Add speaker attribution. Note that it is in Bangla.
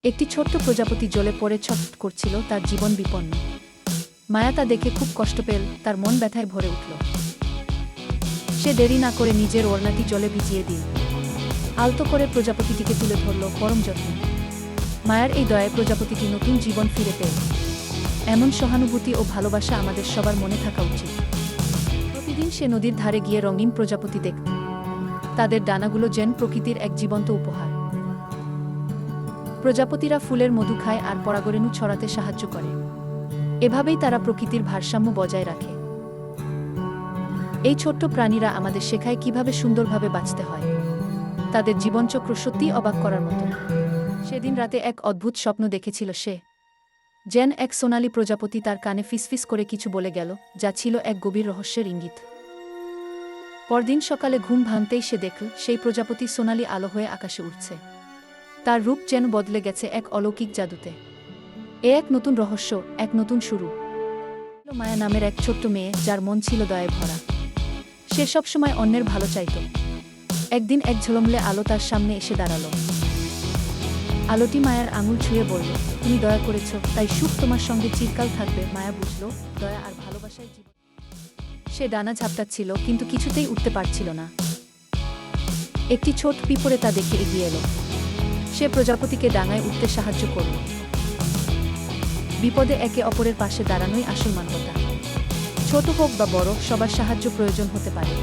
Speaker 1: একটি ছোট্ট প্রজাপতি জলে পড়ে ছটফট করছিল, তার জীবন বিপন্ন। মায়া তা দেখে খুব কষ্ট পেল, তার মন ব্যথায় ভরে উঠল। সে দেরি না করে নিজের ওড়নাটি জলে ভিজিয়ে দিল। আলতো করে প্রজাপতিটিকে তুলে ধরল পরম যত্নে। মায়ার এই দয়ায় প্রজাপতিটি নতুন জীবন ফিরে পেল। এমন সহানুভূতি ও ভালোবাসা আমাদের সবার মনে থাকা উচিত। প্রতিদিন সে নদীর ধারে গিয়ে রঙিন প্রজাপতি দেখত। তাদের ডানাগুলো যেন প্রকৃতির এক জীবন্ত উপহার। প্রজাপতিরা ফুলের মধু খায় আর পরাগরেণু ছড়াতে সাহায্য করে। এভাবেই তারা প্রকৃতির ভারসাম্য বজায় রাখে। এই ছোট্ট প্রাণীরা আমাদের শেখায় কিভাবে সুন্দরভাবে বাঁচতে হয়। তাদের জীবনচক্র সত্যিই অবাক করার মতো। সেদিন রাতে এক অদ্ভুত স্বপ্ন দেখেছিল সে। যেন এক সোনালী প্রজাপতি তার কানে ফিসফিস করে কিছু বলে গেল, যা ছিল এক গভীর রহস্যের ইঙ্গিত। পরদিন সকালে ঘুম ভাঙতেই সে দেখল সেই প্রজাপতি সোনালী আলো হয়ে আকাশে উঠছে। তার রূপ যেন বদলে গেছে এক অলৌকিক জাদুতে। এক নতুন রহস্য, এক নতুন শুরু। মায়া নামের এক ছোট্ট মেয়ে, যার মন ছিল দয়ায় ভরা। সে সবসময় অন্যের ভালো চাইত। একদিন এক ঝলমলে আলো তার সামনে এসে দাঁড়ালো। আলোটি মায়ার আঙুল ছুঁয়ে বলল, তুমি দয়া করেছ, তাই সুখ তোমার সঙ্গে চিরকাল থাকবে। মায়া বুঝল, দয়া আর ভালোবাসায় জীবন। সে ডানা ঝাপটাচ্ছিল, কিন্তু কিছুতেই উঠতে পারছিল না। একটি ছোট পিঁপড়ে তা দেখে এগিয়ে এলো। সে প্রজাপতিকে ডাঙায় উঠতে সাহায্য করল। বিপদে একে অপরের পাশে দাঁড়ানোই আসল মানবতা। ছোট হোক বা বড়, সবার সাহায্য প্রয়োজন হতে পারে।